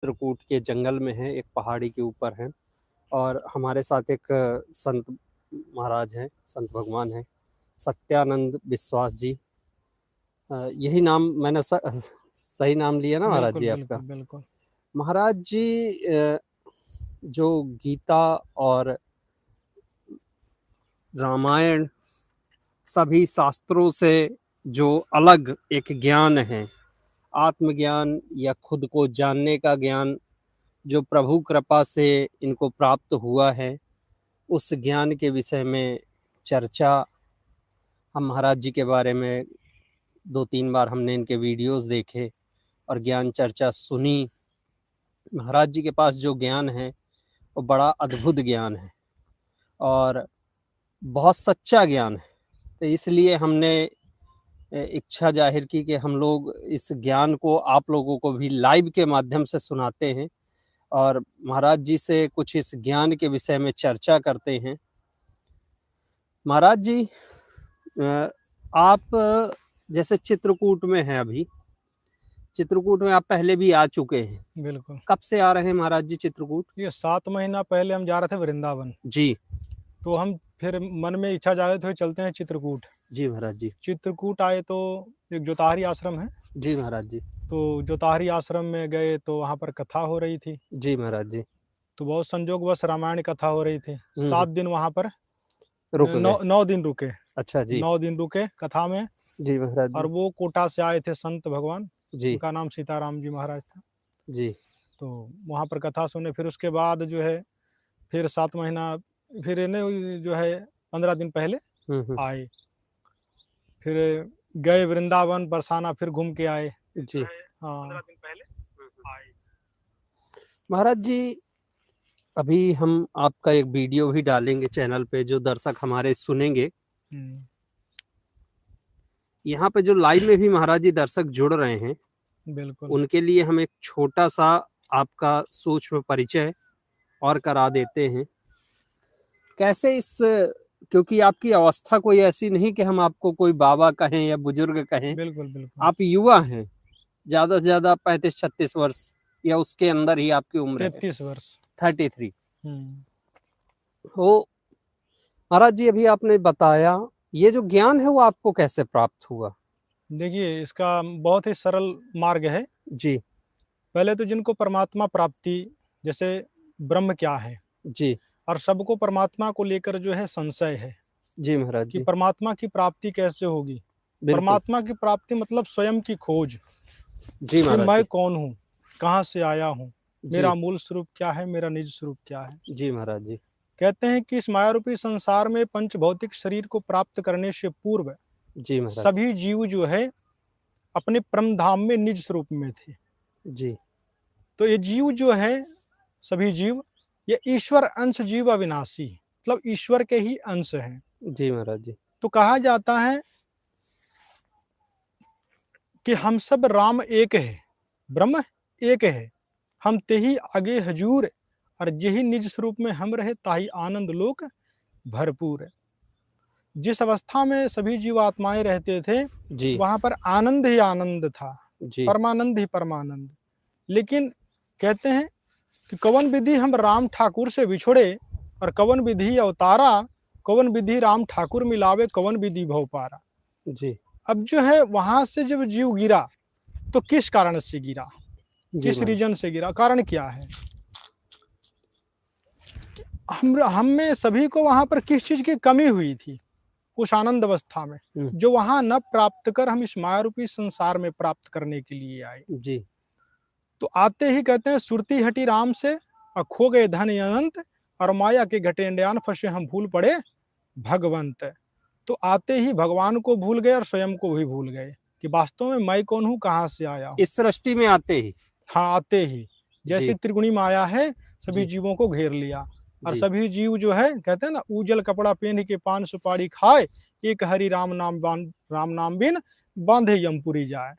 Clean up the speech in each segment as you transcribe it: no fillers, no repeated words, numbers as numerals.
चित्रकूट के जंगल में है, एक पहाड़ी के ऊपर है और हमारे साथ एक संत महाराज हैं, संत भगवान हैं, सत्यानंद विश्वास जी। यही नाम मैंने सही नाम लिया ना महाराज बिल्कुल जी आपका? बिल्कुल बिल्कुल। महाराज जी जो गीता और रामायण सभी शास्त्रों से जो अलग एक ज्ञान है, आत्मज्ञान या खुद को जानने का ज्ञान जो प्रभु कृपा से इनको प्राप्त हुआ है, उस ज्ञान के विषय में चर्चा हम महाराज जी के बारे में 2-3 बार हमने इनके वीडियोस देखे और ज्ञान चर्चा सुनी। महाराज जी के पास जो ज्ञान है वो बड़ा अद्भुत ज्ञान है और बहुत सच्चा ज्ञान है। तो इसलिए हमने इच्छा जाहिर की कि हम लोग इस ज्ञान को आप लोगों को भी लाइव के माध्यम से सुनाते हैं और महाराज जी से कुछ इस ज्ञान के विषय में चर्चा करते हैं। महाराज जी, आप जैसे चित्रकूट में हैं अभी, चित्रकूट में आप पहले भी आ चुके हैं। बिल्कुल। कब से आ रहे हैं महाराज जी चित्रकूट? ये 7 महीना पहले हम जा रहे थे वृंदावन। जी। तो हम फिर मन में इच्छा जागृत हुई, चलते हैं चित्रकूट। जी महाराज जी। चित्रकूट आए तो एक जोताहरी आश्रम है। जी महाराज जी। तो जोताहरी आश्रम में गए तो वहाँ पर कथा हो रही थी। जी महाराज जी। तो बहुत संजोगवश रामायण कथा हो रही थी। 7 दिन वहाँ पर रुक गए। 9 दिन रुके। अच्छा जी। 9 दिन रुके कथा में। जी महाराज और जी। वो कोटा से आए थे संत भगवान, जी। उनका नाम सीताराम जी महाराज था। जी। तो वहाँ पर कथा सुने। फिर उसके बाद जो है फिर 7 महीना फिर इन्हें जो है 15 दिन पहले आए। फिर गए वृंदावन, बरसाना फिर घूम के आए। जी। हाँ, 15 दिन पहले आए। महाराज जी, अभी हम आपका एक वीडियो भी डालेंगे चैनल पे, जो दर्शक हमारे सुनेंगे। यहाँ पे जो लाइव में भी महाराज जी दर्शक जुड़ रहे हैं, बिल्कुल, उनके लिए हम एक छोटा सा आपका सूक्ष्म परिचय और करा देते हैं। कैसे इस, क्योंकि आपकी अवस्था कोई ऐसी नहीं कि हम आपको कोई बाबा कहें या बुजुर्ग कहें। बिल्कुल बिल्कुल। आप युवा हैं, ज्यादा से ज्यादा 35-36 वर्ष या उसके अंदर ही आपकी उम्र है। 33 वर्ष। 33। तो महाराज जी, अभी आपने बताया ये जो ज्ञान है वो आपको कैसे प्राप्त हुआ? देखिए, इसका बहुत ही सरल मार्ग है। जी। पहले तो जिनको परमात्मा प्राप्ति, जैसे ब्रह्म क्या है जी। और सबको परमात्मा को लेकर जो है संशय है जी महाराज कि जी। परमात्मा की प्राप्ति कैसे होगी। परमात्मा की प्राप्ति मतलब स्वयं की खोज जी कि महाराज मैं जी। कौन हूँ, कहाँ से आया हूँ, मेरा मूल स्वरूप क्या है, मेरा निज स्वरूप क्या है। जी महाराज जी। कहते हैं कि इस माया रूपी संसार में पंच भौतिक शरीर को प्राप्त करने से पूर्व जी महाराज। सभी जीव जो है अपने परम धाम में निज स्वरूप में थे। जी। तो ये जीव जो है, सभी जीव, ये ईश्वर अंश जीव अविनाशी, मतलब ईश्वर के ही अंश हैं। जी महाराज जी। तो कहा जाता है कि हम सब राम एक है, ब्रह्म एक है, हम ते ही आगे हजूर, और यही निज स्वरूप में हम रहे ताही आनंद लोक भरपूर। जिस अवस्था में सभी जीव आत्माएं रहते थे जी। वहां पर आनंद ही आनंद था, जी। परमानंद ही परमानंद। लेकिन कहते हैं कि कवन विधि हम राम ठाकुर से बिछुड़े, और कवन विधि अवतारा, कवन विधि राम ठाकुर मिलावे, कवन विधि भव पारा। जी। अब जो है वहां से जब जीव गिरा तो किस कारण से गिरा, किस रीजन से गिरा, कारण क्या है। हम में सभी को वहां पर किस चीज की कमी हुई थी उस आनंद अवस्था में, जो वहां न प्राप्त कर हम इस माया रूपी संसार में प्राप्त करने के लिए आए। जी। तो आते ही कहते हैं सुरती हटी राम से और खो गए धन अनंत, और माया के घटे अंडयान फंसे हम भूल पड़े भगवंत। तो आते ही भगवान को भूल गए और स्वयं को भी भूल गए कि वास्तव में मैं कौन हूँ, कहाँ से आया हूँ। इस सृष्टि में आते ही, हाँ, आते ही जैसे त्रिगुणी माया है सभी जीवों को घेर लिया, और सभी जीव जो है कहते हैं ना, उजल कपड़ा पहन के पान सुपारी खाए, एक हरि राम नाम बिन बांधे यमपुरी जाए।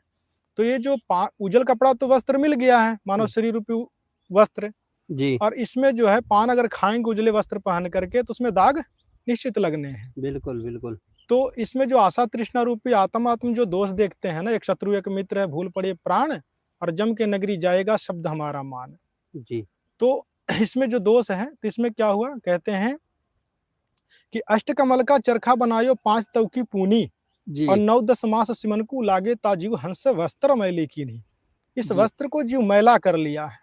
तो ये जो उजल कपड़ा तो वस्त्र मिल गया है, मानव शरीर रूपी वस्त्र जी। और इसमें जो है पान अगर खाएंगे उजले वस्त्र पहन करके तो उसमें दाग निश्चित लगने हैं। बिल्कुल बिल्कुल। तो इसमें जो आशा तृष्णा रूपी आत्म जो दोष देखते हैं ना, एक शत्रु एक मित्र है, भूल पड़े प्राण, और जम के नगरी जाएगा शब्द हमारा मान। जी, तो इसमें जो दोष है, तो इसमें क्या हुआ, कहते हैं कि अष्टकमल का चरखा बनायो 5 तव की पूनी, और जी, 9-10 मास सिमन को लागे ता जीव हंस वस्त्र मैले की नहीं। इस जी, वस्त्र को जीव मैला कर लिया है,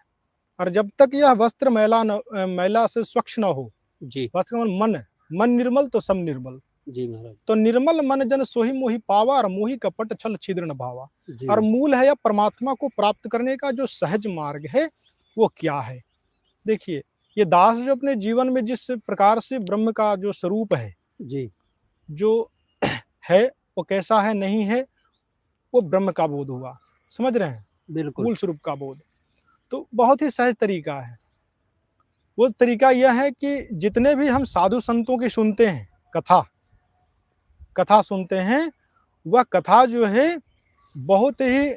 और जब तक यह वस्त्र मैला से स्वच्छ न हो, जी, वस्त्र का मन, मन निर्मल तो सब निर्मल। जी महाराज। तो निर्मल मन जन सोही मोही पावा, और मोही कपट छल छिद्र न भावा। और जी, मूल है या परमात्मा को प्राप्त करने का जो सहज मार्ग है वो क्या है। देखिए, ये दास जो अपने जीवन में जिस प्रकार से ब्रह्म का जो स्वरूप है, जी, जो है वो कैसा है नहीं है, वो ब्रह्म का बोध हुआ, समझ रहे हैं, बिल्कुल। मूल स्वरूप का बोध। तो बहुत ही सहज तरीका है। वो तरीका यह है कि जितने भी हम साधु संतों की सुनते हैं, कथा कथा सुनते हैं, वह कथा जो है बहुत ही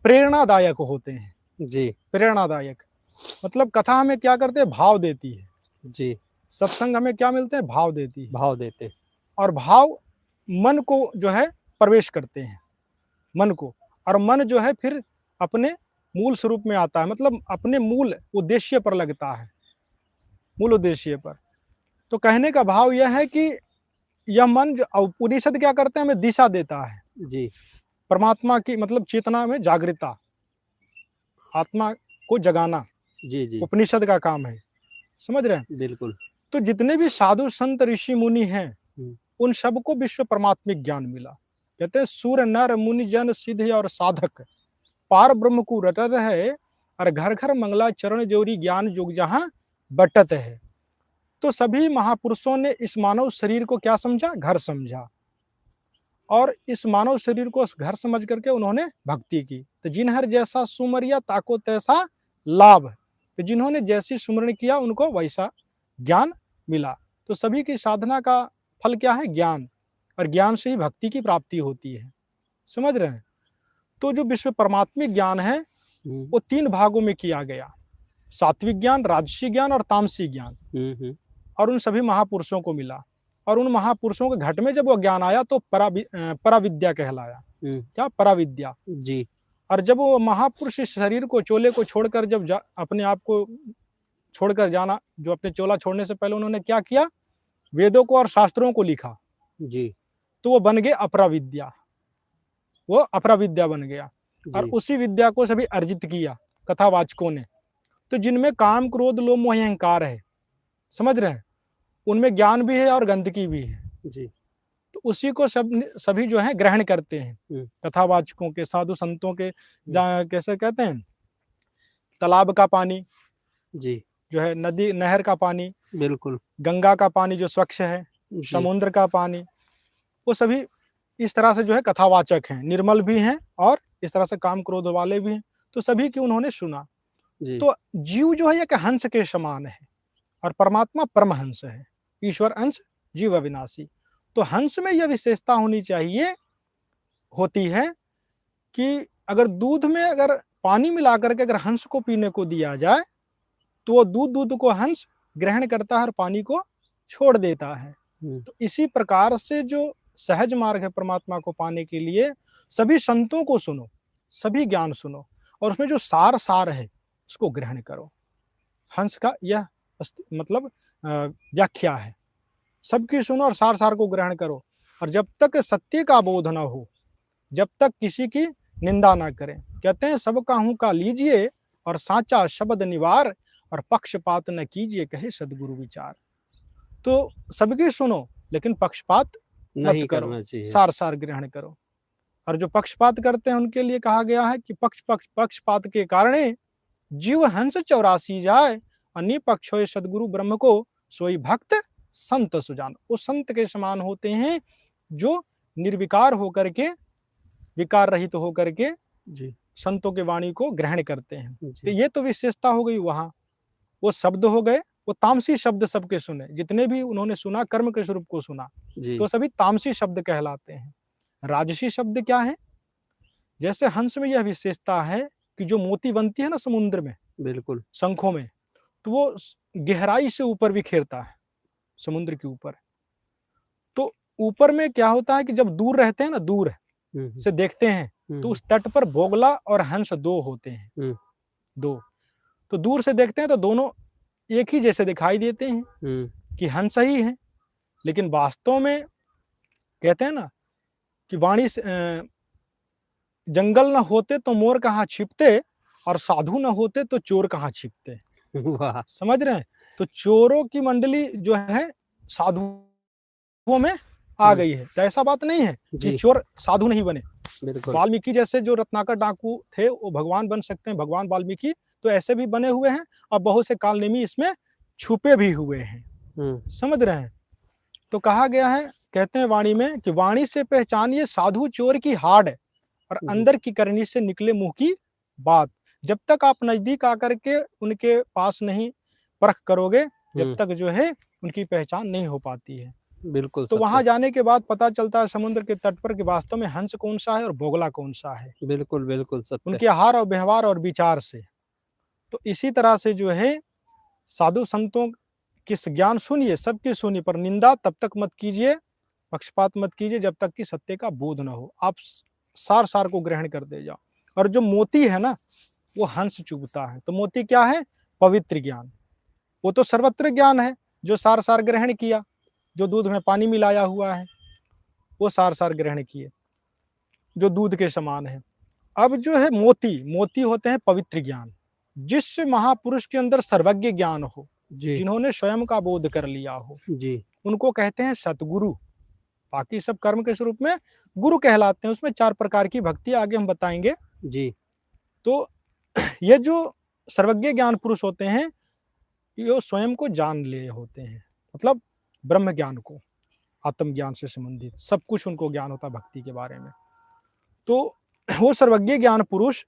प्रेरणादायक होते हैं। जी, प्रेरणादायक मतलब कथा हमें क्या करते हैं, भाव देती है। जी, सत्संग हमें क्या मिलते हैं, भाव देती है। भाव देते। और भाव मन को जो है प्रवेश करते हैं, मन को, और मन जो है फिर अपने मूल स्वरूप में आता है, मतलब अपने मूल उद्देश्य पर लगता है, मूल उद्देश्य पर। तो कहने का भाव यह है कि यह मन जो उपनिषद क्या करते हैं, हमें दिशा देता है, जी, परमात्मा की मतलब चेतना में जागृता, आत्मा को जगाना जी, जी, उपनिषद का काम है, समझ रहे हैं। बिल्कुल। तो जितने भी साधु संत ऋषि मुनि हैं, हुँ, उन सबको विश्व परमात्मिक ज्ञान मिला। कहते हैं सूर नर मुनि जन सिद्ध और साधक पार ब्रह्म को रटत है, और घर घर मंगला चरण जोरी ज्ञान जोग जहां बटत है। तो सभी महापुरुषों ने इस मानव शरीर को क्या समझा, घर समझा, और इस मानव शरीर को घर समझ करके उन्होंने भक्ति की। तो जिन्हर जैसा सुमरिया ताको तैसा लाभ, तो जिन्होंने जैसी सुमरण किया उनको वैसा ज्ञान मिला। तो सभी की साधना का फल क्या है, ज्ञान, और ज्ञान से ही भक्ति की प्राप्ति होती है, समझ रहे हैं। तो जो विश्व परमात्मिक ज्ञान है हुँ, वो 3 भागों में किया गया, सात्विक ज्ञान, राजसी ज्ञान और तामसी ज्ञान। हुँ, हुँ, और उन सभी महापुरुषों को मिला, और उन महापुरुषों के घट में जब वो ज्ञान आया तो पराविद्या कहलाया। हुँ, क्या, पराविद्या। जी, और जब वो महापुरुष इस शरीर को, चोले को छोड़कर जब अपने आप को छोड़कर जाना, जो अपने चोला छोड़ने से पहले उन्होंने क्या किया, वेदों को और शास्त्रों को लिखा, जी, तो वो बन गए अपराविद्या, वो अपराविद्या बन गया। और जी, उसी विद्या को सभी अर्जित किया कथावाचकों ने। तो जिनमें काम क्रोध लोभ मोह अहंकार है, समझ रहे हैं, उनमें ज्ञान भी है और गंदगी भी है। जी, तो उसी को सभी जो है ग्रहण करते हैं, हुँ, कथावाचकों के, साधु संतों के। जहाँ कैसे कहते हैं, तालाब का पानी जी, जो है, नदी नहर का पानी, बिल्कुल। गंगा का पानी जो स्वच्छ है, जी, समुद्र का पानी, वो सभी इस तरह से जो है कथावाचक हैं, निर्मल भी हैं और इस तरह से काम क्रोध वाले भी हैं। तो सभी की उन्होंने सुना। जी, तो जीव जो है एक हंस के समान है, और परमात्मा परमहंस है, ईश्वर अंश जीव अविनाशी। तो हंस में यह विशेषता होनी चाहिए, होती है कि अगर दूध में अगर पानी मिला करके अगर हंस को पीने को दिया जाए, तो वो दूध को हंस ग्रहण करता है और पानी को छोड़ देता है। हुँ, तो इसी प्रकार से जो सहज मार्ग है परमात्मा को पाने के लिए, सभी संतों को सुनो, सभी ज्ञान सुनो, और उसमें जो सार है उसको ग्रहण करो। हंस का यह मतलब व्याख्या है, सबकी सुनो और सार को ग्रहण करो। और जब तक सत्य का बोध न हो, जब तक किसी की निंदा ना करें, कहते हैं सबका हूं का लीजिए और साचा शब्द निवार, और पक्षपात न कीजिए कहे सदगुरु विचार। तो सबकी सुनो लेकिन पक्षपात मत नहीं करो, करना चाहिए। सार ग्रहण करो। और जो पक्षपात करते हैं उनके लिए कहा गया है कि पक्षपात के कारण जीव हंस 84 जाए, और निपक्ष होए सदगुरु ब्रह्म को सोई भक्त संत सुजान। वो संत के समान होते हैं जो निर्विकार होकर के, विकार रहित तो होकर के जी, संतों के वाणी को ग्रहण करते हैं। तो जी, ये तो विशेषता हो गई वहां। वो शब्द हो गए, वो तामसी शब्द सबके सुने, जितने भी उन्होंने सुना कर्म के स्वरूप को सुना, जी, तो सभी तामसी शब्द कहलाते हैं। राजसी शब्द क्या है, जैसे हंस में यह विशेषता है कि जो मोती बनती है ना समुद्र में, बिल्कुल। शंखों में, तो वो गहराई से ऊपर बिखेरता है, समुद्र के ऊपर। तो ऊपर में क्या होता है कि जब दूर रहते हैं ना, दूर हुँ, हुँ, से देखते हैं तो उस तट पर बोगला और हंस दो होते हैं, दो। तो दूर से देखते हैं तो दोनों एक ही जैसे दिखाई देते हैं कि हंस ही हैं, लेकिन वास्तव में कहते हैं ना कि वाणी से जंगल न होते तो मोर कहाँ छिपते, और साधु न होते तो चोर कहाँ छिपते। वाह! समझ रहे हैं? तो चोरों की मंडली जो है साधुओं में आ गई है। तो ऐसा बात नहीं है कि जी, चोर साधु नहीं बने। बिल्कुल। वाल्मीकि जैसे जो रत्नाकर डाकू थे वो भगवान बन सकते हैं, भगवान वाल्मीकि तो ऐसे भी बने हुए हैं, और बहुत से कालनेमी इसमें छुपे भी हुए हैं। समझ रहे हैं? तो कहा गया है, कहते हैं वाणी में कि वाणी से पहचानिए साधु चोर की हाड़, और जी, अंदर की करनी से निकले मुंह की बात। जब तक आप नजदीक आकर के उनके पास नहीं परख करोगे, जब तक जो है उनकी पहचान नहीं हो पाती है। बिल्कुल तो सत्य। वहां जाने के बाद पता चलता है समुद्र के तट पर कि वास्तव में हंस कौन सा है और बोगला कौन सा है, बिल्कुल, बिल्कुल सत्य। उनके आहार और व्यवहार और विचार से। तो इसी तरह से जो है साधु संतों की ज्ञान सुनिए, सबकी सुनिए, पर निंदा तब तक मत कीजिए, पक्षपात मत कीजिए जब तक कि सत्य का बोध न हो। आप सार सार को ग्रहण कर दे जाओ। और जो मोती है ना, वो हंस चुभता है। तो मोती क्या है? पवित्र ज्ञान। वो तो सर्वत्र ज्ञान है, जो सार सार ग्रहण किया, जो दूध में पानी मिलाया हुआ है वो सार सार ग्रहण किए, जो दूध के समान है। अब जो है मोती, मोती होते हैं पवित्र ज्ञान। जिस महापुरुष के अंदर सर्वज्ञ ज्ञान हो, जी, जिन्होंने स्वयं का बोध कर लिया हो, जी, उनको कहते हैं सतगुरु। बाकी सब कर्म के स्वरूप में गुरु कहलाते हैं। उसमें 4 प्रकार की भक्ति आगे हम बताएंगे। जी, तो ये जो सर्वज्ञ ज्ञान पुरुष होते हैं, ये स्वयं को जान लिए होते हैं, मतलब ब्रह्म ज्ञान को, आत्मज्ञान से संबंधित सब कुछ उनको ज्ञान होता है भक्ति के बारे में। तो वो सर्वज्ञ ज्ञान पुरुष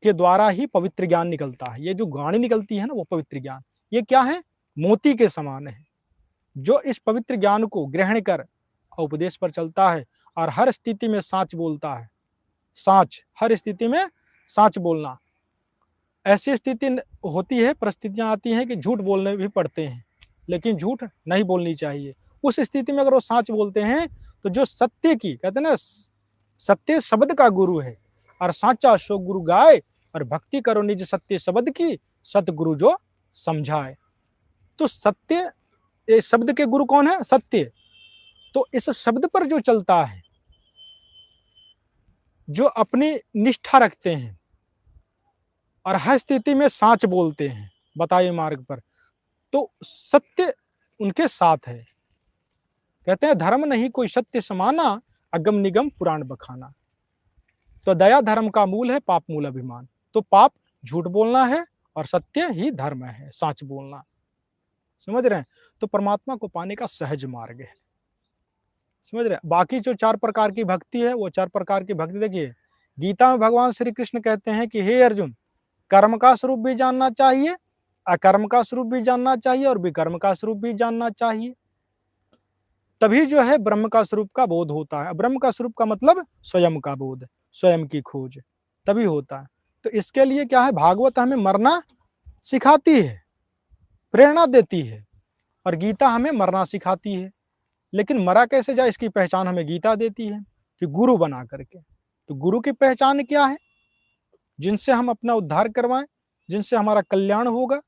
के द्वारा ही पवित्र ज्ञान निकलता है। ये जो वाणी निकलती है ना, वो पवित्र ज्ञान, ये क्या है? मोती के समान है। जो इस पवित्र ज्ञान को ग्रहण कर उपदेश पर चलता है और हर स्थिति में साच बोलता है। साच, हर स्थिति में साच बोलना। ऐसी स्थिति होती है, परिस्थितियां आती हैं कि झूठ बोलने भी पड़ते हैं, लेकिन झूठ नहीं बोलनी चाहिए। उस स्थिति में अगर वो साच बोलते हैं, तो जो सत्य की, कहते हैं ना, सत्य शब्द का गुरु है, और साचा सो गुरु गाय, और भक्ति करो निज सत्य शब्द की, सतगुरु जो समझाए। तो सत्य, ये शब्द के गुरु कौन है? सत्य। तो इस शब्द पर जो चलता है, जो अपनी निष्ठा रखते हैं और हर स्थिति में साच बोलते हैं बताए मार्ग पर, तो सत्य उनके साथ है। कहते हैं धर्म नहीं कोई सत्य समाना, अगम निगम पुराण बखाना। तो दया धर्म का मूल है, पाप मूल अभिमान। तो पाप झूठ बोलना है, और सत्य ही धर्म है, साच बोलना। समझ रहे हैं? तो परमात्मा को पाने का सहज मार्ग है। समझ रहे हैं? बाकी जो 4 प्रकार की भक्ति है, वो 4 प्रकार की भक्ति देखिए, गीता में भगवान श्री कृष्ण कहते हैं कि हे अर्जुन, कर्म का स्वरूप भी जानना चाहिए, अकर्म का स्वरूप भी जानना चाहिए, और विकर्म का स्वरूप भी जानना चाहिए। तभी जो है ब्रह्म का स्वरूप का बोध होता है। ब्रह्म का स्वरूप का मतलब स्वयं का बोध, स्वयं की खोज, तभी होता है। तो इसके लिए क्या है? भागवत हमें मरना सिखाती है, प्रेरणा देती है, और गीता हमें मरना सिखाती है। लेकिन मरा कैसे जाए, इसकी पहचान हमें गीता देती है कि गुरु बना करके। तो गुरु की पहचान क्या है? जिनसे हम अपना उद्धार करवाएं, जिनसे हमारा कल्याण होगा।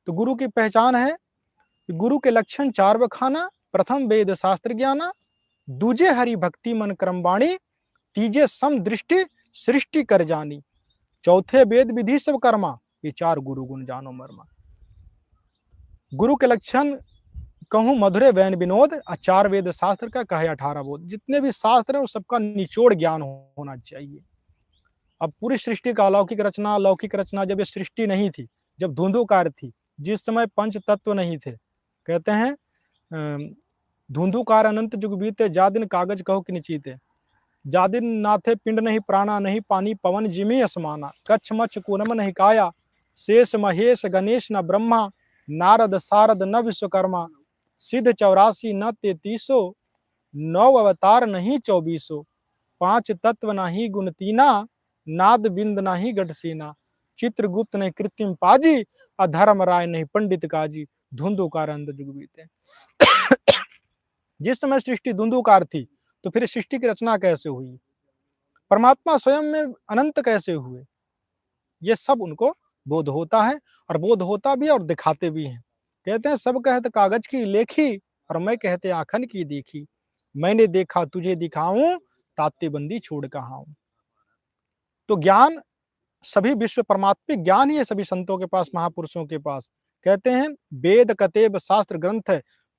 तो गुरु की पहचान है कि गुरु के लक्षण 4 बखाना। प्रथम वेद शास्त्र ज्ञाना, दूजे हरि भक्ति मन क्रम वाणी, तीजे सम दृष्टि सृष्टि कर जानी, चौथे वेद विधि सब कर्मा, ये 4 गुरु गुण जानो मर्मा। गुरु के लक्षण कहूँ मधुरे वैन विनोद, 4 वेद शास्त्र का कहे 18 बोध। जितने भी शास्त्र है वो सबका निचोड़ ज्ञान होना चाहिए। अब पूरी सृष्टि का अलौकिक रचना जब ये सृष्टि नहीं थी, जब धुंधुकार थी, जिस समय पंच तत्व नहीं थे, कहते हैं धुंधुकार अनंत जुग बीते, जा दिन कागज कहो कि निचीते, जा दिन नाथे पिंड नहीं प्राणा, नहीं पानी पवन जिमी असमाना, कच्छ मच्छ कूनम नहीं काया, शेष महेश गणेश न ब्रह्मा, नारद सारद न विश्वकर्मा, सिद्ध 84 न 33, 9 अवतार नहीं 24, 5 तत्व नाही गुण तीना, नाद बिंद नाही गढ़सीना, चित्रगुप्त नहीं कृत्रिम पाजी, अधर्म राय नहीं पंडित काजी, धुंधुकार अंध जुग बीते। जिस समय सृष्टि धुंधुकार थी, तो फिर सृष्टि की रचना कैसे हुई? परमात्मा स्वयं में अनंत कैसे हुए, ये सब उनको बोध होता है, और बोध होता भी है और दिखाते भी हैं। कहते हैं सब कहते कागज की लेखी, और मैं कहते आखन की देखी, मैंने देखा तुझे दिखाऊं, ताते बंदी छोड़ कहाँ हूं। तो ज्ञान सभी विश्व परमात्मिक ज्ञान ही है सभी संतों के पास, महापुरुषों के पास। कहते हैं वेद कतेब शास्त्र ग्रंथ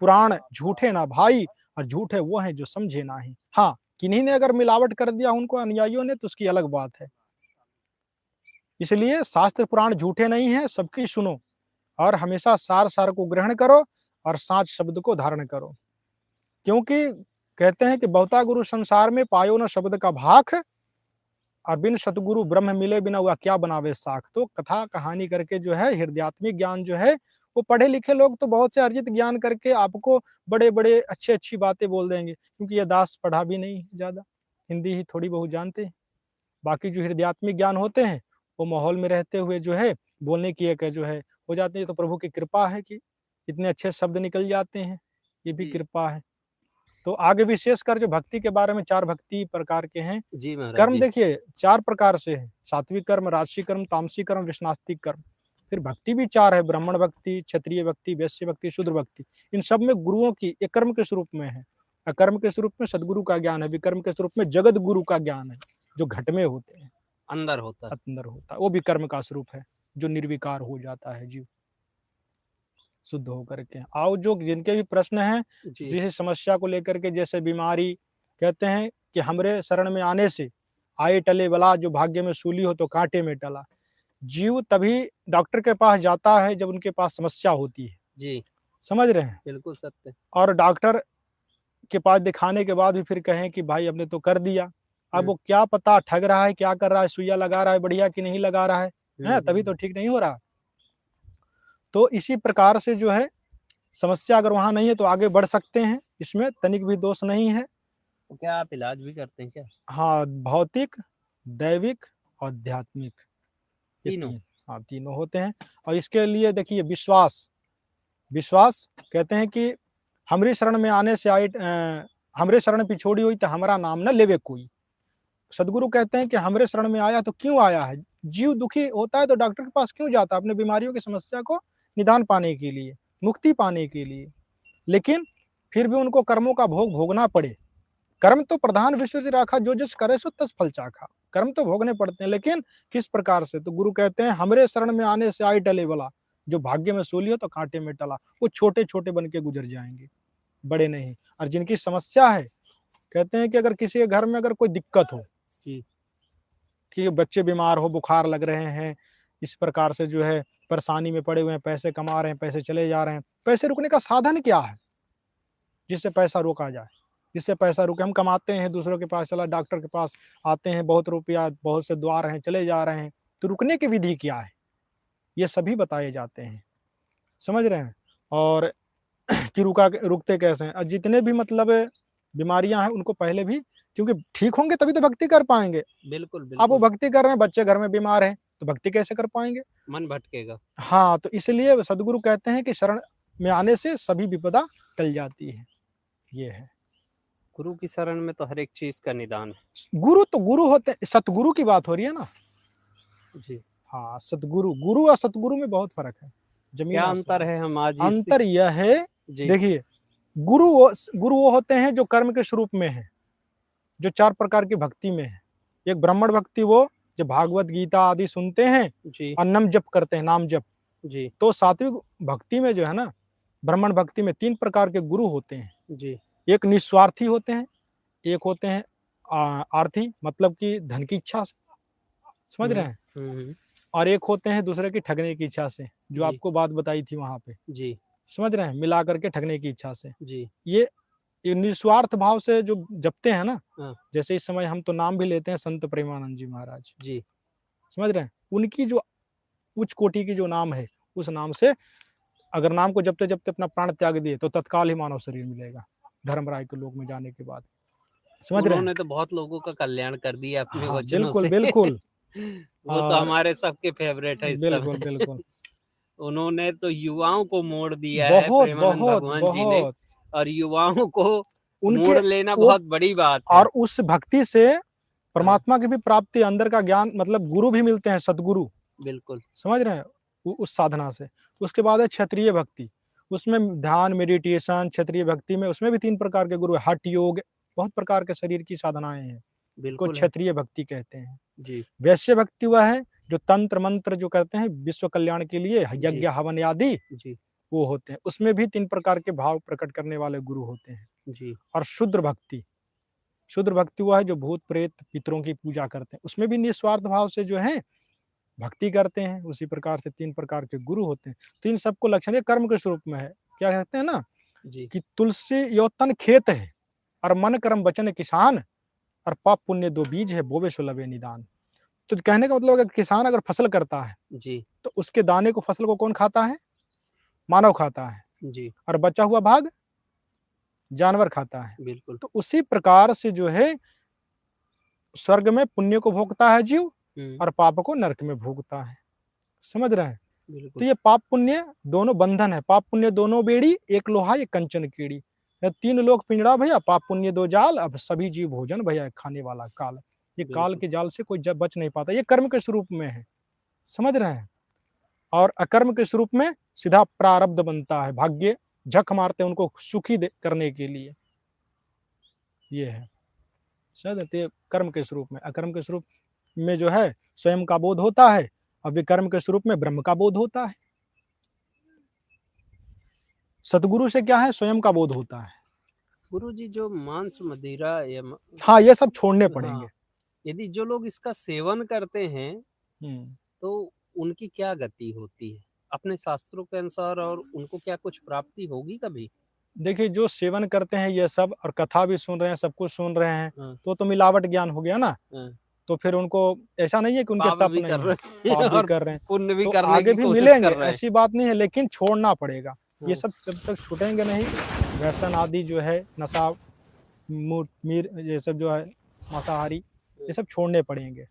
पुराण झूठे ना भाई, और झूठे वो हैं जो समझे ना ही। हाँ, किन्हीं ने अगर मिलावट कर दिया उनको अनुयायियों ने, तो उसकी अलग बात है। इसलिए शास्त्र पुराण झूठे नहीं है, सबकी सुनो, और हमेशा सार सार को ग्रहण करो, और साच शब्द को धारण करो। क्योंकि कहते हैं कि बहुता गुरु संसार में पायो न शब्द का भाख, और बिन सतगुरु ब्रह्म मिले बिना वह क्या बनावे साख। तो कथा कहानी करके जो है हृदयात्मिक ज्ञान जो है, वो पढ़े लिखे लोग तो बहुत से अर्जित ज्ञान करके आपको बड़े बड़े अच्छी अच्छी बातें बोल देंगे, क्योंकि ये दास पढ़ा भी नहीं ज्यादा, हिंदी ही थोड़ी बहुत जानते हैं। बाकी जो हृदयात्मिक ज्ञान होते हैं वो माहौल में रहते हुए जो है बोलने की एक जो है हो जाती है। तो प्रभु की कृपा है कि इतने अच्छे शब्द निकल जाते हैं, ये भी जी। कृपा है। तो आगे विशेषकर जो भक्ति के बारे में 4 भक्ति प्रकार के हैं। जी महाराज कर्म जी। देखिए 4 प्रकार से है, सात्विक कर्म, राजसी कर्म, तामसी कर्म, विष्णास्तिक कर्म। फिर भक्ति भी 4 है, ब्राह्मण भक्ति, क्षत्रिय भक्ति, वैश्य भक्ति, शूद्र भक्ति। इन सब में गुरुओं की एक कर्म के स्वरूप में है, अकर्म के स्वरूप में सदगुरु का ज्ञान है, विकर्म के स्वरूप में जगत गुरु का ज्ञान है, जो घट में होते हैं, अंदर होता है। अंदर होता है, वो भी कर्म का स्वरूप है, जो निर्विकार हो जाता है जीव शुद्ध होकर के। आओ जो जिनके भी प्रश्न हैं, जी जिस समस्या को लेकर के, जैसे बीमारी, कहते हैं कि हमरे शरण में आने से आए टले बला, जो भाग्य में सूली हो तो कांटे में टला। जीव तभी डॉक्टर के पास जाता है जब उनके पास समस्या होती है, जी, समझ रहे हैं। बिल्कुल सत्य। और डॉक्टर के पास दिखाने के बाद भी फिर कहें कि भाई हमने तो कर दिया, अब वो क्या पता ठग रहा है, क्या कर रहा है, सुइया लगा रहा है बढ़िया कि नहीं लगा रहा है, तभी तो ठीक नहीं हो रहा। तो इसी प्रकार से जो है समस्या अगर वहां नहीं है तो आगे बढ़ सकते हैं, इसमें तनिक भी दोष नहीं है। तो क्या आप इलाज भी करते हैं क्या? हाँ, भौतिक, दैविक, आध्यात्मिक, ये तीनों? हाँ तीनों होते हैं। और इसके लिए देखिए विश्वास, विश्वास कहते हैं कि हमरी शरण में आने से आए, हमरे शरण पिछोड़ी हुई तो हमारा नाम न लेवे कोई। सदगुरु कहते हैं कि हमरे शरण में आया तो क्यों आया है। जीव दुखी होता है तो डॉक्टर के पास क्यों जाता है, अपने बीमारियों की समस्या को निदान पाने के लिए, मुक्ति पाने के लिए। लेकिन फिर भी उनको कर्मों का भोग भोगना पड़े। कर्म तो प्रधान विश्व से राखा, जो जिस करे सो तस फल चाखा। कर्म तो भोगने पड़ते हैं, लेकिन किस प्रकार से। तो गुरु कहते हैं हमरे शरण में आने से आई टले वाला, जो भाग्य में सूली हो तो कांटे में टला। वो छोटे छोटे बन के गुजर जाएंगे, बड़े नहीं। और जिनकी समस्या है, कहते हैं कि अगर किसी के घर में अगर कोई दिक्कत हो कि बच्चे बीमार हो, बुखार लग रहे हैं, इस प्रकार से जो है परेशानी में पड़े हुए हैं, पैसे कमा रहे हैं, पैसे चले जा रहे हैं, पैसे रुकने का साधन क्या है जिससे पैसा रोका जाए, जिससे पैसा रुके। हम कमाते हैं, दूसरों के पास चला, डॉक्टर के पास आते हैं, बहुत रुपया, बहुत से द्वार हैं, चले जा रहे हैं, तो रुकने की विधि क्या है, ये सभी बताए जाते हैं, समझ रहे हैं। और कि रुकते कैसे हैं। और जितने भी मतलब बीमारियां हैं उनको पहले भी, क्योंकि ठीक होंगे तभी तो भक्ति कर पाएंगे। बिल्कुल आप वो बिल्कुल, भक्ति कर रहे हैं, बच्चे घर में बीमार हैं, तो भक्ति कैसे कर पाएंगे, मन भटकेगा। हाँ। तो इसलिए सदगुरु कहते हैं कि शरण में आने से सभी विपदा टल जाती है, ये है। गुरु की शरण में तो हर एक चीज का निदान है। गुरु तो गुरु होते हैं, सतगुरु की बात हो रही है ना। जी, हाँ, सतगुरु, गुरु और सतगुरु में बहुत फर्क है, जमीन क्या आसमान। अंतर है हम आज अंतर यह है, जी देखिए गुरु वो होते हैं जो कर्म के स्वरूप में है, जो 4 प्रकार की भक्ति में है। एक ब्राह्मण भक्ति, वो जो भागवत गीता आदि सुनते हैं जी और नाम जप करते हैं, नाम जप। जी तो सात्विक भक्ति में जो है ना, ब्राह्मण भक्ति में 3 प्रकार के गुरु होते हैं। जी एक निस्वार्थी होते हैं, एक होते हैं आर्थी, मतलब कि धन की इच्छा से, समझ रहे हैं। और एक होते हैं दूसरे की ठगने की इच्छा से, जो आपको बात बताई थी वहां पे, जी, समझ रहे हैं, मिला करके ठगने की इच्छा से। जी ये निस्वार्थ भाव से जो जपते हैं ना, हाँ, जैसे इस समय हम तो नाम भी लेते हैं संत प्रेमानंद जी महाराज, जी समझ रहे हैं। उनकी जो उच्च कोटि की जो नाम है, उस नाम से अगर नाम को जपते जपते अपना प्राण त्याग दिए तो तत्काल ही मानव शरीर मिलेगा, धर्मराय के लोक में जाने के बाद, समझ रहे हैं। उन्होंने तो बहुत लोगों का कल्याण कर दिया अपने हाँ, वचनों बिल्कुल से। बिल्कुल। वो तो हमारे सबके फेवरेट है इस बिल्कुल समय। बिल्कुल। उन्होंने तो युवाओं को मोड़ दिया है, बहुत प्रेमानंद बहुत भगवान जी ने। बहुत और युवाओं को उनके मोड़ लेना वो, बहुत बड़ी बात है। और उस भक्ति से परमात्मा की भी प्राप्ति, अंदर का ज्ञान, मतलब गुरु भी मिलते हैं, सदगुरु, बिल्कुल। समझ रहे हैं, उस साधना से। तो उसके बाद है क्षत्रिय भक्ति, उसमें ध्यान, मेडिटेशन, क्षत्रिय भक्ति में उसमें भी 3 प्रकार के गुरु, हठ योग, बहुत प्रकार के शरीर की साधनाएं हैं, को बिल्कुल है। क्षत्रिय भक्ति कहते हैं। जी, वैश्य भक्ति वह है जो तंत्र मंत्र जो करते हैं विश्व कल्याण के लिए, जी, यज्ञ हवन आदि, जी, वो होते हैं। उसमें भी 3 प्रकार के भाव प्रकट करने वाले गुरु होते हैं। जी, और शूद्र भक्ति वह है जो भूत प्रेत पितरों की पूजा करते हैं, उसमें भी निस्वार्थ भाव से जो है भक्ति करते हैं। उसी प्रकार से 3 प्रकार के गुरु होते हैं। तो इन सबको लक्षण ये कर्म के स्वरूप में है। क्या कहते हैं ना जी, कि तुलसी यो तन खेत है, और मन कर्म वचन किसान, और पाप पुण्य 2 बीज है, बोवे सो लवे निदान। तो कहने का मतलब अगर किसान अगर फसल करता है जी, तो उसके दाने को, फसल को कौन खाता है? मानव खाता है, जी, और बचा हुआ भाग जानवर खाता है। बिल्कुल। तो उसी प्रकार से जो है स्वर्ग में पुण्य को भोगता है जीव, हुँ, और पाप को नरक में भोगता है। समझ रहे हैं? तो बिल्कुल, ये पाप पुण्य दोनों बंधन है, पाप पुण्य दोनों बेड़ी, एक लोहा एक कंचन कीड़ी। ये 3 लोग पिंजड़ा भैया, पाप पुण्य 2 जाल, अब सभी जीव भोजन भैया खाने वाला काल। ये काल बिल्कुल, के जाल से कोई बच नहीं पाता, ये कर्म के स्वरूप में है। समझ रहे हैं? और अकर्म के स्वरूप में सीधा प्रारब्ध बनता है, भाग्य झक मारते हैं उनको सुखी करने के लिए। ये है शायद कर्म के स्वरूप में। अकर्म के स्वरूप में जो है स्वयं का बोध होता है, और विकर्म के स्वरूप में ब्रह्म का बोध होता है। सतगुरु से क्या है? स्वयं का बोध होता है। गुरुजी जो मांस मदिरा या हाँ, ये सब छोड़ने पड़ेंगे। हाँ, यदि जो लोग इसका सेवन करते हैं तो उनकी क्या गति होती है अपने शास्त्रों के अनुसार, और उनको क्या कुछ प्राप्ति होगी कभी? देखिए, जो सेवन करते हैं ये सब, और कथा भी सुन रहे हैं, सब कुछ सुन रहे हैं, हाँ, तो मिलावट ज्ञान हो गया ना। हाँ, तो फिर उनको ऐसा नहीं है कि उनके पाप तप भी नहीं कर है, रहे हैं पाप भी और कर रहे हैं, पुण्य भी तो करने आगे की भी कोशिश मिलेंगे, कर रहे हैं। ऐसी बात नहीं है, लेकिन छोड़ना पड़ेगा। ये हाँ, सब जब तक छूटेंगे नहीं, व्यसन आदि जो है, नशा, मीर, ये सब जो है मांसाहारी, ये सब छोड़ने पड़ेंगे।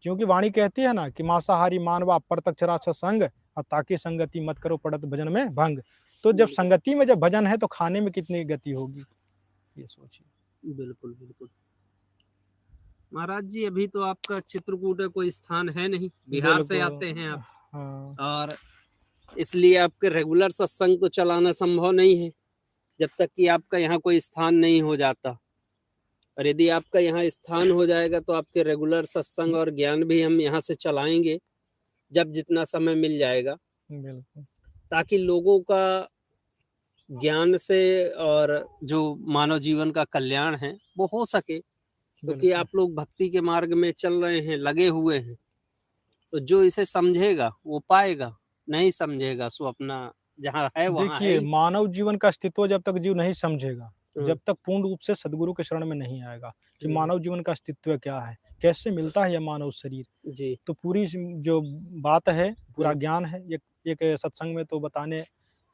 क्योंकि वाणी कहती है ना कि मांसाहारी मानवा प्रत्यक्ष राक्षस संग, और ताकि संगति मत करो पड़त भजन में भंग। तो जब बिल्कुल, संगति में जब भजन है तो खाने में कितनी गति होगी, ये सोचिए। बिल्कुल, बिल्कुल। महाराज जी, अभी तो आपका चित्रकूट कोई स्थान है नहीं, बिहार से आते हैं बिल्कुल। आप, हाँ, और इसलिए आपके रेगुलर सत्संग तो चलाना संभव नहीं है जब तक कि आपका यहाँ कोई स्थान नहीं हो जाता। और यदि आपका यहाँ स्थान हो जाएगा तो आपके रेगुलर सत्संग और ज्ञान भी हम यहाँ से चलाएंगे जब जितना समय मिल जाएगा, बिल्कुल, ताकि लोगों का ज्ञान से और जो मानव जीवन का कल्याण है वो हो सके। क्योंकि बिल्कुल। आप लोग भक्ति के मार्ग में चल रहे हैं, लगे हुए हैं, तो जो इसे समझेगा वो पाएगा, नहीं समझेगा सो अपना जहाँ है वहाँ है देखिए, ही। मानव जीवन का अस्तित्व जब तक जीव नहीं समझेगा, हम्म, जब तक पूर्ण रूप से सदगुरु के शरण में नहीं आएगा कि हम्म, मानव जीवन का अस्तित्व क्या है, कैसे मिलता है यह मानव शरीर, जी, तो पूरी जो बात है, पूरा हम्म, ज्ञान है, एक सत्संग में तो बताने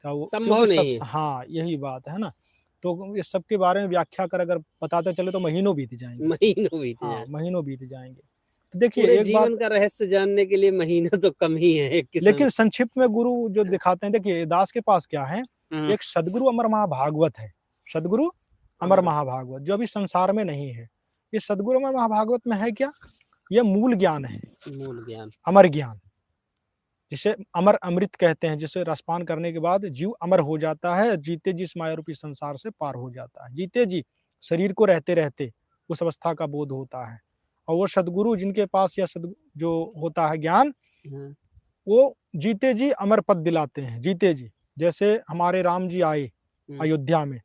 का वो, संभव क्योंकि नहीं है। हाँ, यही बात है ना। तो इस सब के बारे में व्याख्या कर अगर बताते चले तो महीनों बीत जाएंगे। महीनों बीत हाँ, जाए। महीनों बीत जाएंगे। तो देखिए पूरे एक बात, जीवन का रहस्य जानने के लिए महीना तो कम ही है एक किस्म लेकिन से। संक्षिप्त में गुरु जो दिखाते हैं, देखिए दास के पास क्या है, हम्म, एक सदगुरु अमर महाभागवत है, सदगुरु अमर महाभागवत, जो अभी संसार में नहीं है। इस सदगुरु अमर महाभागवत में है क्या? यह मूल ज्ञान है, मूल ज्ञान। अमर ज्ञान, जिसे अमर अमृत कहते हैं, जिसे रसपान करने के बाद जीव अमर हो जाता है, जीते जी इस माया रूपी संसार से पार हो जाता है, जीते जी शरीर को रहते रहते उस अवस्था का बोध होता है। और वो सदगुरु जिनके पास यह जो होता है ज्ञान, हम्म, वो जीते जी अमर पद दिलाते हैं, जीते जी। जैसे हमारे राम जी आए अयोध्या में,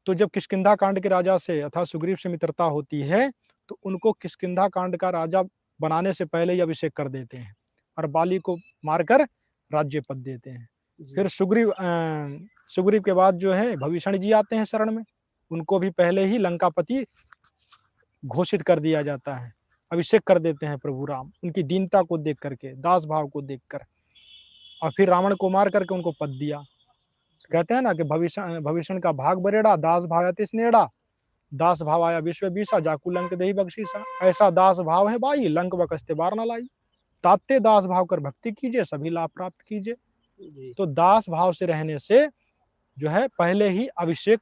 तो जब किष्किंधा कांड के राजा से अर्थात सुग्रीव से मित्रता होती है, तो उनको किष्किंधा कांड का राजा बनाने से पहले ही अभिषेक कर देते हैं, और बाली को मारकर राज्य पद देते हैं। फिर सुग्रीव के बाद जो है भविष्ण जी आते हैं शरण में, उनको भी पहले ही लंकापति घोषित कर दिया जाता है, अभिषेक कर देते हैं प्रभु राम, उनकी दीनता को देख करके, दास भाव को देखकर। और फिर रावण को मार करके उनको पद दिया। कहते हैं ना कि भविष्य का भाग बरेड़ा, दास भाव स्नेड़ा, दास भाव आया विश्व बीसा, जाकू लंक दही बख्शीसा, ऐसा दास भाव है बाई, लंक बकस्ते बार न लाई, ताते दास भाव कर भक्ति कीजिए, सभी लाभ प्राप्त कीजिए। तो दास भाव से रहने से जो है पहले ही अभिषेक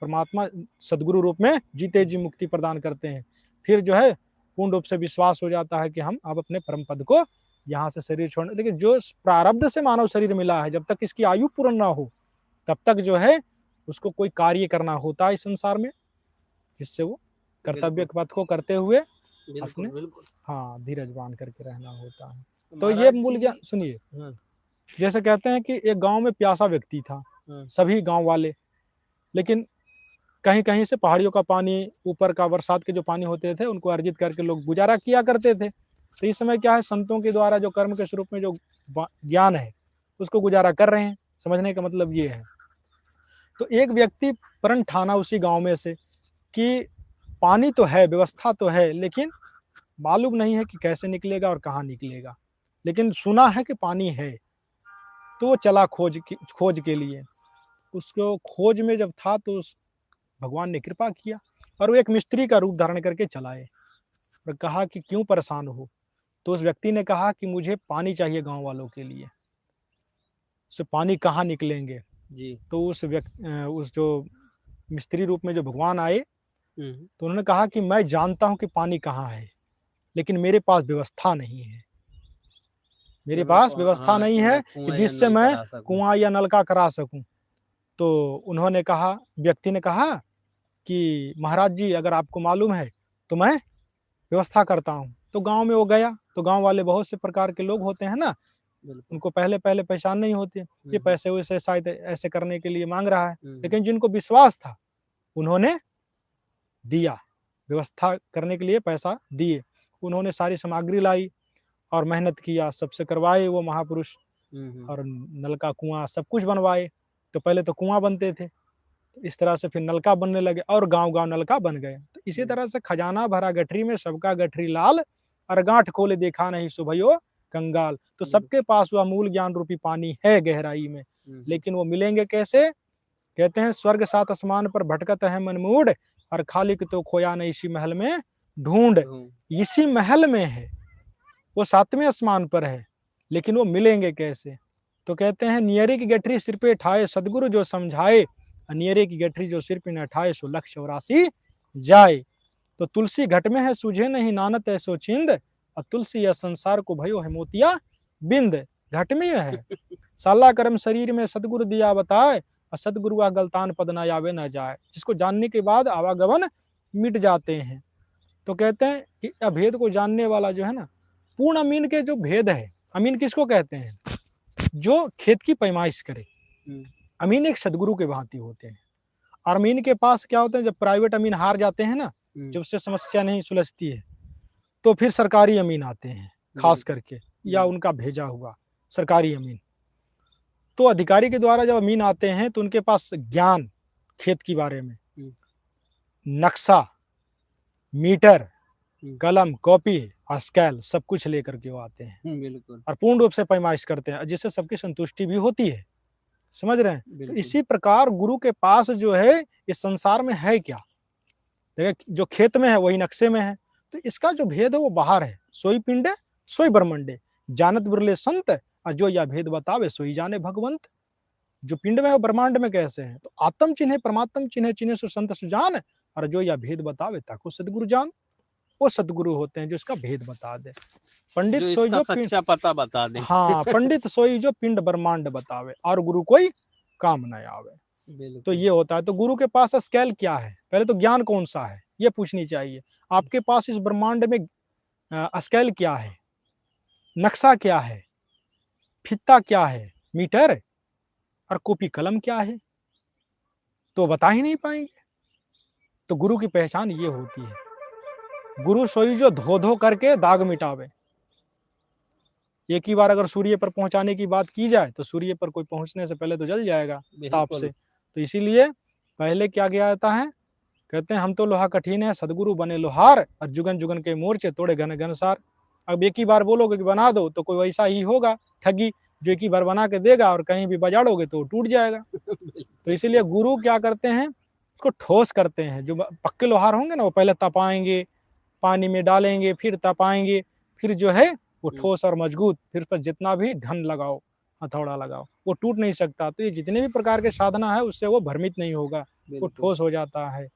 परमात्मा सदगुरु रूप में जीते जी मुक्ति प्रदान करते हैं। फिर जो है पूर्ण रूप से विश्वास हो जाता है कि हम अब अपने परम पद को यहाँ से शरीर छोड़ने। देखिए जो प्रारब्ध से मानव शरीर मिला है, जब तक इसकी आयु पूर्ण ना हो तब तक जो है उसको कोई कार्य करना होता है इस संसार में, जिससे वो कर्तव्य पथ को करते हुए अपने हाँ धीरज बांध करके रहना होता है। तो ये मूल ज्ञान सुनिए, जैसे कहते हैं कि एक गांव में प्यासा व्यक्ति था, सभी गांव वाले, लेकिन कहीं कहीं से पहाड़ियों का पानी, ऊपर का बरसात के जो पानी होते थे उनको अर्जित करके लोग गुजारा किया करते थे। तो इस समय क्या है, संतों के द्वारा जो कर्म के स्वरूप में जो ज्ञान है उसको गुजारा कर रहे हैं। समझने का मतलब ये है। तो एक व्यक्ति प्रण ठाना उसी गांव में से कि पानी तो है, व्यवस्था तो है, लेकिन मालूम नहीं है कि कैसे निकलेगा और कहाँ निकलेगा, लेकिन सुना है कि पानी है। तो वो चला खोज के लिए। उसको खोज में जब था तो भगवान ने कृपा किया और वो एक मिस्त्री का रूप धारण करके चलाए और कहा कि क्यों परेशान हो। तो उस व्यक्ति ने कहा कि मुझे पानी चाहिए गांव वालों के लिए। उससे पानी कहाँ निकलेंगे जी। तो उस जो मिस्त्री रूप में जो भगवान आए तो उन्होंने कहा कि मैं जानता हूं कि पानी कहाँ है, लेकिन मेरे पास व्यवस्था नहीं है। मेरे पास व्यवस्था नहीं है कि जिससे मैं कुआं या नलका करा सकूं। तो उन्होंने कहा, व्यक्ति ने कहा कि महाराज जी अगर आपको मालूम है तो मैं व्यवस्था करता हूँ। तो गांव में वो गया, तो गांव वाले बहुत से प्रकार के लोग होते हैं ना, उनको पहले पहचान नहीं होती, ये पैसे वैसे शायद ऐसे करने के लिए मांग रहा है, लेकिन जिनको विश्वास था उन्होंने दिया, व्यवस्था करने के लिए पैसा दिए। उन्होंने सारी सामग्री लाई और मेहनत किया, सबसे करवाए वो महापुरुष, और नलका कुआं सब कुछ बनवाए। तो पहले तो कुआं बनते थे, तो इस तरह से फिर नलका बनने लगे और गांव-गांव नलका बन गए। तो इसी तरह से खजाना भरा गठरी में सबका गठरी लाल, और गांठ खोले देखा नहीं सुभयो कंगाल। तो सबके पास वह मूल ज्ञान रूपी पानी है गहराई में, लेकिन वो मिलेंगे कैसे? कहते हैं स्वर्ग सात आसमान पर भटकत है मनमूढ़, और खालिक तो खोया नहीं इसी महल में ढूंढ। इसी महल में है, वो सातवें आसमान पर है, लेकिन वो मिलेंगे कैसे? तो कहते हैं नियरे की गठरी सिर पे ठाए सदगुरु जो समझाए, नियरे की गठरी जो सिर पे न ठाए सो लक्ष्य चौरासी जाए। तो तुलसी घट में है सूझे नहीं नानत ऐसो चिंद, और तुलसी या संसार को भयो है मोतिया बिंद। घट में है साला कर्म शरीर में सदगुरु दिया बताए, और सदगुरु आ गलतान पद न आवे न जाए, जिसको जानने के बाद आवागमन मिट जाते हैं। तो कहते हैं कि अभेद को जानने वाला जो है ना, पूर्ण अमीन के जो भेद है, अमीन किसको कहते हैं? जो खेत की पैमाइश करे। अमीन एक सदगुरु के भांति होते हैं। और अमीन के पास क्या होता है, जब प्राइवेट अमीन हार जाते हैं ना, जब उससे समस्या नहीं सुलझती है, तो फिर सरकारी अमीन आते हैं खास करके, या उनका भेजा हुआ सरकारी अमीन। तो अधिकारी के द्वारा जब अमीन आते हैं तो उनके पास ज्ञान खेत के बारे में, नक्शा, मीटर, कलम, कॉपी, स्केल सब कुछ लेकर के वो आते हैं। बिल्कुल। और पूर्ण रूप से पैमाइश करते हैं, जिससे सबकी संतुष्टि भी होती है। समझ रहे हैं? तो इसी प्रकार गुरु के पास जो है इस संसार में है क्या, देखिए जो खेत में है वही नक्शे में है। तो इसका जो भेद है वो बाहर है। सोई पिंडे सोई ब्रह्मंडे जानत बिरले संत, और जो यह भेद बतावे सोई जाने भगवंत। जो पिंड में है वो ब्रह्मांड में कैसे है? तो आत्म चिन्हे परमात्म चिन्हे, चिन्हे सो संत सुजान, और जो यह भेद बतावे ताको सदगुरु जान। वो सदगुरु होते हैं जो इसका भेद बता दे। पंडित सोई जो सच्चा पता बता दे। हाँ, पंडित सोई जो पिंड ब्रह्मांड बतावे, और गुरु कोई काम न आवे। तो ये होता है। तो गुरु के पास स्केल क्या है? पहले तो ज्ञान कौन सा है ये पूछनी चाहिए। आपके पास इस ब्रह्मांड में स्केल क्या है, नक्शा क्या है, फित्ता क्या है, मीटर और कॉपी कलम क्या है? तो बता ही नहीं पाएंगे। तो गुरु की पहचान ये होती है। गुरु सोई जो धो धो करके दाग मिटावे। एक ही बार अगर सूर्य पर पहुंचाने की बात की जाए तो सूर्य पर कोई पहुंचने से पहले तो जल जाएगा ताप से। तो इसीलिए पहले क्या किया जाता है? कहते हैं हम तो लोहा कठिन है, सदगुरु बने लोहार, और जुगन जुगन के मोर्चे तोड़े घन घन सार। अब एक ही बार बोलोगे कि बना दो तो कोई वैसा ही होगा ठगी, जो एक ही बार बना के देगा और कहीं भी बजाड़ोगे तो टूट जाएगा। तो इसीलिए गुरु क्या करते हैं? उसको ठोस करते हैं। जो पक्के लोहार होंगे ना वो पहले तपाएंगे, पानी में डालेंगे, फिर तपाएंगे, फिर जो है वो ठोस और मजबूत, फिर पर जितना भी घन लगाओ, हथौड़ा लगाओ, वो टूट नहीं सकता। तो ये जितने भी प्रकार के साधना है उससे वो भ्रमित नहीं होगा, वो ठोस हो जाता है।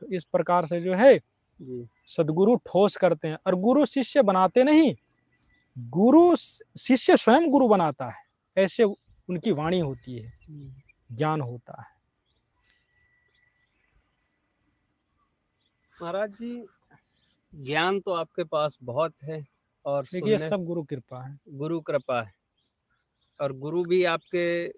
तो इस प्रकार से जो है जी, सदगुरु ठोस करते हैं, और गुरु शिष्य बनाते नहीं, गुरु शिष्य स्वयं गुरु बनाता है। ऐसे उनकी वाणी होती है, ज्ञान होता है। महाराज जी, ज्ञान तो आपके पास बहुत है और देखिए ये सुनने सब गुरु कृपा है। गुरु कृपा है, और गुरु भी आपके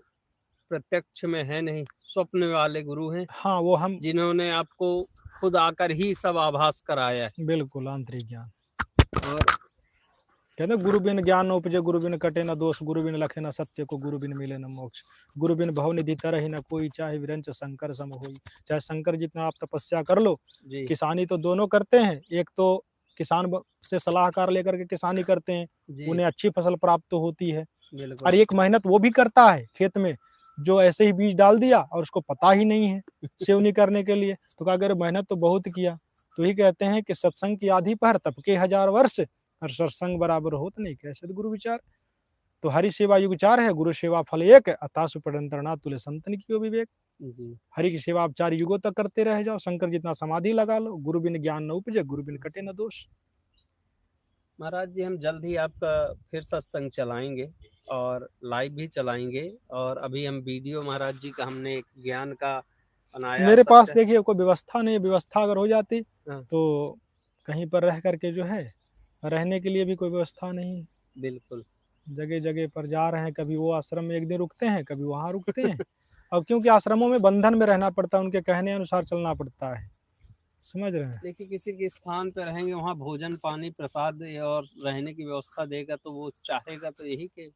प्रत्यक्ष में है नहीं, स्वप्न वाले गुरु हैं, हाँ, वो हम जिन्होंने आपको खुद आकर ही सब आभास कराया है। बिल्कुल आंतरिक ज्ञान। और कहते हैं गुरु बिन ज्ञान न उपजे, गुरु बिन कटे न दोष, गुरु बिन लखे न सत्य को, गुरु बिन मिले न मोक्ष, गुरु बिन भव निधि तरहि न कोई, चाहे विरंच शंकर सम होई। चाहे शंकर जितना आप तपस्या कर लो, जी, किसानी तो दोनों करते हैं, एक तो किसान से सलाहकार लेकर के किसानी करते हैं, जी, उन्हें अच्छी फसल प्राप्त तो होती है, और बिल्कुल। एक मेहनत वो भी करता है खेत में, जो ऐसे ही बीज डाल दिया और उसको पता ही नहीं है सेवनी करने के लिए, तो क्या करे, मेहनत तो बहुत किया। तो ही कहते हैं कि सत्संग की आधि पर तप के 1000 वर्ष, और सत्संग बराबर होत नहीं कैसे गुरु विचार। तो हरि सेवा युग चार है, गुरु सेवा फल एक, अतासु पड़ंतरना तुले संतन की विवेक। जी, हरि की सेवा आप 4 युगों तक करते रह जाओ, शंकर जितना समाधि लगा लो, गुरु बिन ज्ञान न उपजे, गुरु बिन कटे न दोष। महाराज जी, हम जल्द ही आपका फिर सत्संग चलाएंगे और लाइव भी चलाएंगे। और अभी हम वीडियो महाराज जी का हमने एक ज्ञान का बनाया मेरे पास सत्य। देखिए कोई व्यवस्था नहीं, व्यवस्था अगर हो जाती हाँ, तो कहीं पर रह करके जो है, रहने के लिए भी कोई व्यवस्था नहीं है। बिल्कुल। जगह जगह पर जा रहे हैं, कभी वो आश्रम में एक दिन रुकते हैं, कभी वहाँ रुकते हैं। और क्योंकि आश्रमों में बंधन में रहना पड़ता है, उनके कहने अनुसार चलना पड़ता है, समझ रहे हैं। देखिए, किसी के स्थान पे रहेंगे, वहाँ भोजन पानी प्रसाद और रहने की व्यवस्था देगा, तो वो चाहेगा तो यही कि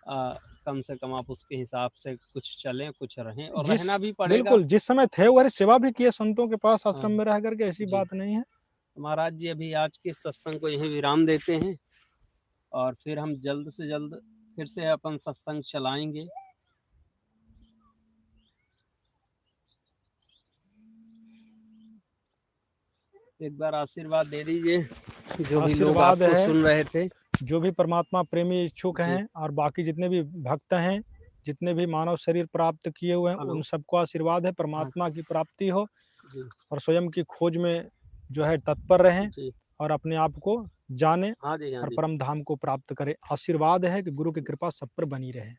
कम से कम आप उसके हिसाब से कुछ चलें, कुछ रहें, और जिस रहना भी पड़ेगा। बिल्कुल जिस समय थे वो सेवा भी किए संतों के पास हाँ, आश्रम में रह करके, ऐसी जी। बात नहीं है। महाराज जी, अभी आज के सत्संग को यहीं विराम देते हैं, और फिर हम जल्द से जल्द फिर से अपन सत्संग चलाएंगे। एक बार आशीर्वाद दे दीजिए, जो भी लोग आशीर्वाद आपको है, सुन रहे थे। जो भी परमात्मा प्रेमी इच्छुक जी, हैं और बाकी जितने भी भक्त हैं, जितने भी मानव शरीर प्राप्त किए हुए हैं, हेलो। उन सबको आशीर्वाद है, हाँ, परमात्मा की प्राप्ति हो, जी, और स्वयं की खोज में जो है तत्पर रहें, जी, और अपने आप को जाने हाँ जी, हाँ और जी। परम धाम को प्राप्त करें। आशीर्वाद है कि गुरु की कृपा सब पर बनी रहे।